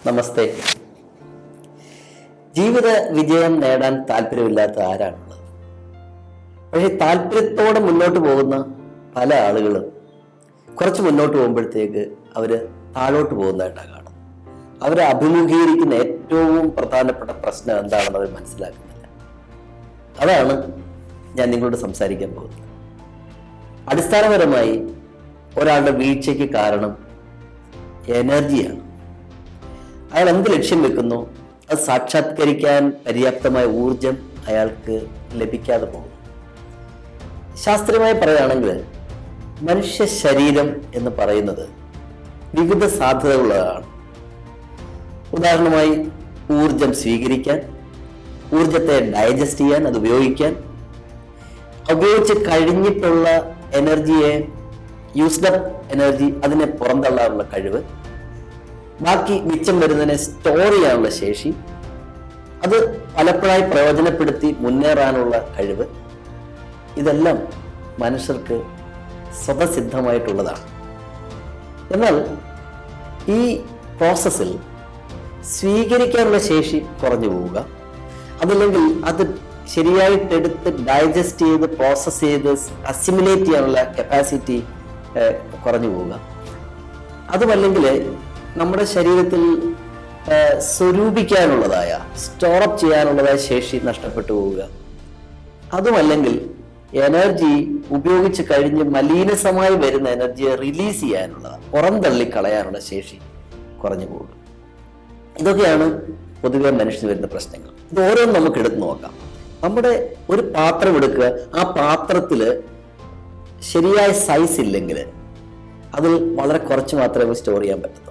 നമസ്തേ. ജീവിത വിജയം നേടാൻ താല്പര്യമില്ലാത്ത ആരാണുള്ളത്? പക്ഷെ താല്പര്യത്തോടെ മുന്നോട്ട് പോകുന്ന പല ആളുകളും കുറച്ച് മുന്നോട്ട് പോകുമ്പോഴത്തേക്ക് അവര് താഴോട്ട് പോകുന്നതായിട്ടാണ് കാണുന്നത്. അവരെ അഭിമുഖീകരിക്കുന്ന ഏറ്റവും പ്രധാനപ്പെട്ട പ്രശ്നം എന്താണെന്ന് അവർ മനസ്സിലാക്കുന്നില്ല. അതാണ് ഞാൻ നിങ്ങളോട് സംസാരിക്കാൻ പോകുന്നത്. അടിസ്ഥാനപരമായി ഒരാളുടെ വീഴ്ചയ്ക്ക് കാരണം എനർജിയാണ്. അയാൾ എന്ത് ലക്ഷ്യം വെക്കുന്നു അത് സാക്ഷാത്കരിക്കാൻ പര്യാപ്തമായ ഊർജം അയാൾക്ക് ലഭിക്കാതെ പോകും. ശാസ്ത്രീയമായി പറയുകയാണെങ്കിൽ മനുഷ്യ ശരീരം എന്ന് പറയുന്നത് വിവിധ സാധ്യതകളുള്ളതാണ്. ഉദാഹരണമായി ഊർജം സ്വീകരിക്കാൻ, ഊർജത്തെ ഡൈജസ്റ്റ് ചെയ്യാൻ, അത് ഉപയോഗിച്ച് കഴിഞ്ഞിട്ടുള്ള എനർജിയെ, യൂസ്ഡപ്പ് എനർജി, അതിനെ പുറന്തള്ളാനുള്ള കഴിവ്, ബാക്കി മിച്ചം വരുന്നതിനെ സ്റ്റോർ ചെയ്യാനുള്ള ശേഷി, അത് പലപ്പോഴായി പ്രയോജനപ്പെടുത്തി മുന്നേറാനുള്ള കഴിവ്, ഇതെല്ലാം മനുഷ്യർക്ക് സ്വതസിദ്ധമായിട്ടുള്ളതാണ്. എന്നാൽ ഈ പ്രോസസ്സിൽ സ്വീകരിക്കാനുള്ള ശേഷി കുറഞ്ഞു പോവുക, അതല്ലെങ്കിൽ അത് ശരിയായിട്ടെടുത്ത് ഡൈജസ്റ്റ് ചെയ്ത് പ്രോസസ് ചെയ്ത് അസിമുലേറ്റ് ചെയ്യാനുള്ള കപ്പാസിറ്റി കുറഞ്ഞു പോവുക, അതുമല്ലെങ്കിൽ നമ്മുടെ ശരീരത്തിൽ സ്വരൂപിക്കാനുള്ളതായ, സ്റ്റോറപ്പ് ചെയ്യാനുള്ളതായ ശേഷി നഷ്ടപ്പെട്ടു പോവുക, അതുമല്ലെങ്കിൽ എനർജി ഉപയോഗിച്ച് കഴിഞ്ഞ് മലീനസമായി വരുന്ന എനർജിയെ റിലീസ് ചെയ്യാനുള്ള, പുറന്തള്ളി കളയാനുള്ള ശേഷി കുറഞ്ഞു പോവുക. ഇതൊക്കെയാണ് പൊതുവെ മനുഷ്യന് വരുന്ന പ്രശ്നങ്ങൾ. ഇത് ഓരോന്നും നമുക്ക് എടുത്തു നോക്കാം. നമ്മുടെ ഒരു പാത്രം എടുക്കുക, ആ പാത്രത്തില് ശരിയായ സൈസ് ഇല്ലെങ്കിൽ അതിൽ വളരെ കുറച്ച് മാത്രമേ സ്റ്റോർ ചെയ്യാൻ പറ്റത്തുള്ളൂ.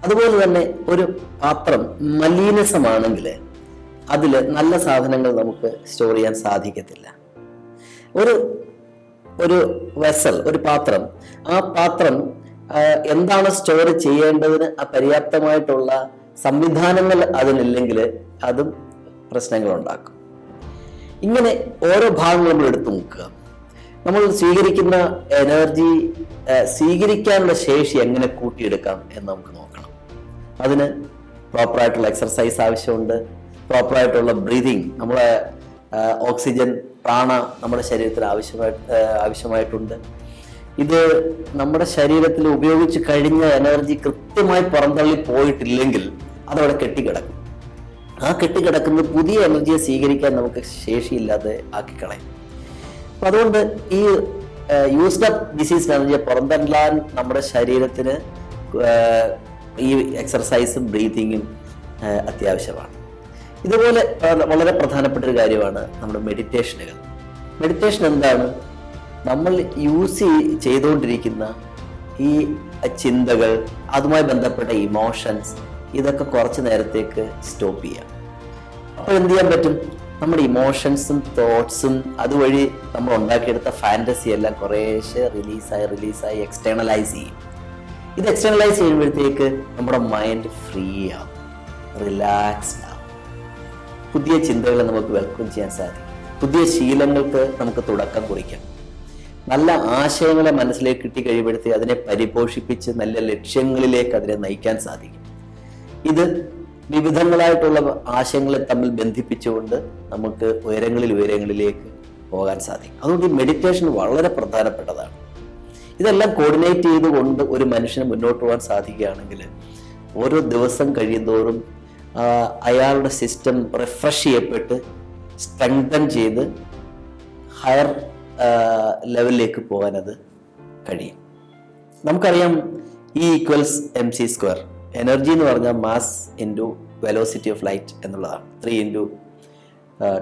അതുപോലെ തന്നെ ഒരു പാത്രം മലീനസമാണെങ്കിൽ അതിൽ നല്ല സാധനങ്ങൾ നമുക്ക് സ്റ്റോർ ചെയ്യാൻ സാധിക്കത്തില്ല. ഒരു വെസൽ, ഒരു പാത്രം, ആ പാത്രം എന്താണ് സ്റ്റോർ ചെയ്യേണ്ടതിന് പര്യാപ്തമായിട്ടുള്ള സംവിധാനങ്ങൾ അതിനില്ലെങ്കിൽ അതും പ്രശ്നങ്ങൾ ഉണ്ടാക്കും. ഇങ്ങനെ ഓരോ ഭാഗങ്ങൾ നമ്മൾ എടുത്തു നോക്കുക. നമ്മൾ സ്വീകരിക്കുന്ന എനർജി സ്വീകരിക്കാനുള്ള ശേഷി എങ്ങനെ കൂട്ടിയെടുക്കാം എന്ന് നമുക്ക് നോക്കണം. അതിന് പ്രോപ്പറായിട്ടുള്ള എക്സർസൈസ് ആവശ്യമുണ്ട്, പ്രോപ്പറായിട്ടുള്ള ബ്രീതിങ്, നമ്മളെ ഓക്സിജൻ, പ്രാണ നമ്മുടെ ശരീരത്തിന് ആവശ്യമായിട്ടുണ്ട്. ഇത് നമ്മുടെ ശരീരത്തിൽ ഉപയോഗിച്ച് കഴിഞ്ഞ എനർജി കൃത്യമായി പുറന്തള്ളി പോയിട്ടില്ലെങ്കിൽ അതവിടെ കെട്ടിക്കിടക്കും. ആ കെട്ടിക്കിടക്കുന്ന പുതിയ എനർജിയെ സ്വീകരിക്കാൻ നമുക്ക് ശേഷിയില്ലാതെ ആക്കിക്കളയും. അപ്പൊ അതുകൊണ്ട് ഈ യൂസ്ഡ് അപ്പ് ഡിസീസ് എനർജിയെ പുറന്തള്ളാൻ നമ്മുടെ ശരീരത്തിന് ഈ എക്സർസൈസും ബ്രീതിങ്ങും അത്യാവശ്യമാണ്. ഇതുപോലെ വളരെ പ്രധാനപ്പെട്ട ഒരു കാര്യമാണ് നമ്മുടെ മെഡിറ്റേഷനുകൾ. മെഡിറ്റേഷൻ എന്താണ്? നമ്മൾ ചെയ്തുകൊണ്ടിരിക്കുന്ന ഈ ചിന്തകൾ, അതുമായി ബന്ധപ്പെട്ട ഇമോഷൻസ്, ഇതൊക്കെ കുറച്ച് നേരത്തേക്ക് സ്റ്റോപ്പ് ചെയ്യാം. അപ്പോൾ എന്ത് ചെയ്യാൻ പറ്റും? നമ്മുടെ ഇമോഷൻസും തോട്ട്സും അതുവഴി നമ്മൾ ഉണ്ടാക്കിയെടുത്ത ഫാന്റസി എല്ലാം കുറേശ്ശെ റിലീസായി എക്സ്റ്റേണലൈസ് ചെയ്യും. ഇത് എക്സ്റ്റേണലൈസ് ചെയ്യുമ്പോഴത്തേക്ക് നമ്മുടെ മൈൻഡ് ഫ്രീ ആവും, റിലാക്സ്ഡ് ആവും. പുതിയ ചിന്തകളെ നമുക്ക് വെൽക്കം ചെയ്യാൻ സാധിക്കും. പുതിയ ശീലങ്ങൾക്ക് നമുക്ക് തുടക്കം കുറിക്കാം. നല്ല ആശയങ്ങളെ മനസ്സിലേക്ക് കിട്ടിക്കഴിയുമ്പോഴത്തേക്ക് അതിനെ പരിപോഷിപ്പിച്ച് നല്ല ലക്ഷ്യങ്ങളിലേക്ക് അതിനെ നയിക്കാൻ സാധിക്കും. ഇത് വിവിധങ്ങളായിട്ടുള്ള ആശയങ്ങളെ തമ്മിൽ ബന്ധിപ്പിച്ചുകൊണ്ട് നമുക്ക് ഉയരങ്ങളിലേക്ക് പോകാൻ സാധിക്കും. അതുകൊണ്ട് ഈ മെഡിറ്റേഷൻ വളരെ പ്രധാനപ്പെട്ടതാണ്. ഇതെല്ലാം കോർഡിനേറ്റ് ചെയ്തുകൊണ്ട് ഒരു മനുഷ്യന് മുന്നോട്ട് പോകാൻ സാധിക്കുകയാണെങ്കിൽ ഓരോ ദിവസം കഴിയുന്തോറും അയാളുടെ സിസ്റ്റം റിഫ്രഷ് ചെയ്യപ്പെട്ട് സ്ട്രെങ്തൻ ചെയ്ത് ഹയർ ലെവലിലേക്ക് പോകാൻ അത് കഴിയും. നമുക്കറിയാം E=mc². എനർജി എന്ന് പറഞ്ഞാൽ mass into velocity of light എന്നുള്ളതാണ്. 3 ×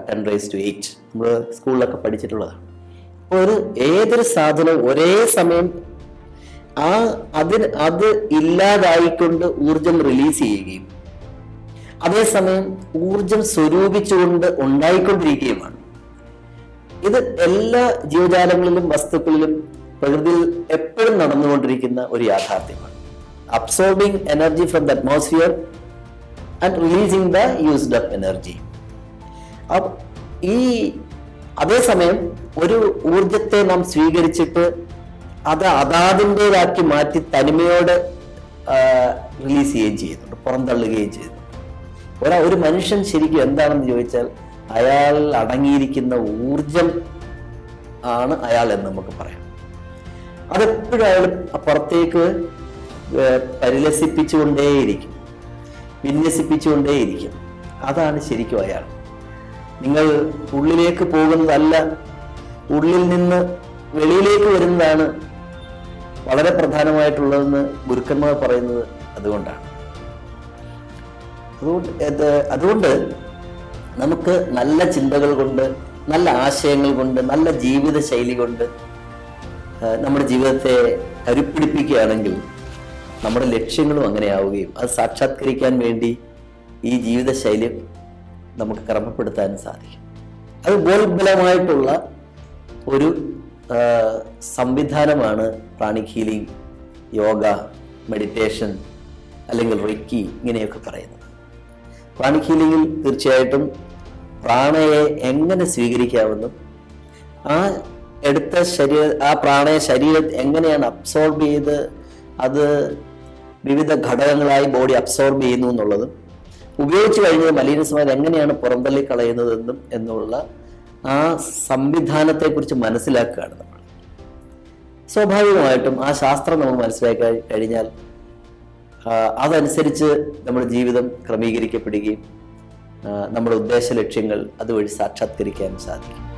10⁸. നമ്മൾ സ്കൂളിലൊക്കെ പഠിച്ചിട്ടുള്ളതാണ്. അപ്പോൾ ഏതൊരു സാധനവും ഒരേ സമയം അത് ഇല്ലാതായിക്കൊണ്ട് ഊർജം റിലീസ് ചെയ്യുകയും അതേസമയം ഊർജം സ്വരൂപിച്ചുകൊണ്ട് ഉണ്ടായിക്കൊണ്ടിരിക്കുകയുമാണ്. ഇത് എല്ലാ ജീവജാലങ്ങളിലും വസ്തുക്കളിലും പ്രകൃതിയിൽ എപ്പോഴും നടന്നുകൊണ്ടിരിക്കുന്ന ഒരു യാഥാർത്ഥ്യമാണ്. Absorbing energy from the atmosphere and releasing the used up energy. അതേസമയം ഒരു ഊർജത്തെ നാം സ്വീകരിച്ചിട്ട് അത് അതാതിൻ്റെതാക്കി മാറ്റി തനിമയോടെ റിലീസ് ചെയ്യുകയും ചെയ്യുന്നുണ്ട്, പുറന്തള്ളുകയും ചെയ്യുന്നുണ്ട്. ഒരു മനുഷ്യൻ ശരിക്കും എന്താണെന്ന് ചോദിച്ചാൽ അയാൾ അടങ്ങിയിരിക്കുന്ന ഊർജം ആണ് അയാൾ എന്ന് നമുക്ക് പറയാം. അതെപ്പോഴും അയാൾ പുറത്തേക്ക് പരിലസിപ്പിച്ചുകൊണ്ടേയിരിക്കും, വിന്യസിപ്പിച്ചുകൊണ്ടേയിരിക്കും. അതാണ് ശരിക്കും അയാൾ. നിങ്ങൾ ഉള്ളിലേക്ക് പോകുന്നതല്ല, ഉള്ളിൽ നിന്ന് വെളിയിലേക്ക് വരുന്നതാണ് വളരെ പ്രധാനമായിട്ടുള്ളതെന്ന് ഗുരുക്കന്മാർ പറയുന്നത് അതുകൊണ്ടാണ്. അതുകൊണ്ട് നമുക്ക് നല്ല ചിന്തകൾ കൊണ്ട്, നല്ല ആശയങ്ങൾ കൊണ്ട്, നല്ല ജീവിത ശൈലി കൊണ്ട് നമ്മുടെ ജീവിതത്തെ കരുപ്പിടിപ്പിക്കുകയാണെങ്കിൽ നമ്മുടെ ലക്ഷ്യങ്ങളും അങ്ങനെ ആവുകയും അത് സാക്ഷാത്കരിക്കാൻ വേണ്ടി ഈ ജീവിതശൈലി നമുക്ക് ക്രമപ്പെടുത്താനും സാധിക്കും. അത് ബോധബലമായിട്ടുള്ള ഒരു സംവിധാനമാണ് പ്രാണിക് ഹീലിംഗ്, യോഗ, മെഡിറ്റേഷൻ അല്ലെങ്കിൽ റെക്കി ഇങ്ങനെയൊക്കെ പറയുന്നത്. പ്രാണിക് ഹീലിംഗിൽ തീർച്ചയായിട്ടും പ്രാണയെ എങ്ങനെ സ്വീകരിക്കാമെന്നും ആ എടുത്ത ആ പ്രാണയ ശരീരം എങ്ങനെയാണ് അബ്സോർബ് ചെയ്ത് അത് വിവിധ ഘടകങ്ങളായി ബോഡി അബ്സോർബ് ചെയ്യുന്നു എന്നുള്ളതും ഉപയോഗിച്ച് കഴിഞ്ഞത് മലീനസമായത് എങ്ങനെയാണ് പുറന്തള്ളി കളയുന്നതെന്നും എന്നുള്ള ആ സംവിധാനത്തെക്കുറിച്ച് മനസ്സിലാക്കുകയാണ് നമ്മൾ. സ്വാഭാവികമായിട്ടും ആ ശാസ്ത്രം നമ്മൾ മനസ്സിലാക്കി കഴിഞ്ഞാൽ അതനുസരിച്ച് നമ്മുടെ ജീവിതം ക്രമീകരിക്കപ്പെടുകയും നമ്മുടെ ഉദ്ദേശ ലക്ഷ്യങ്ങൾ അതുവഴി സാക്ഷാത്കരിക്കാനും സാധിക്കും.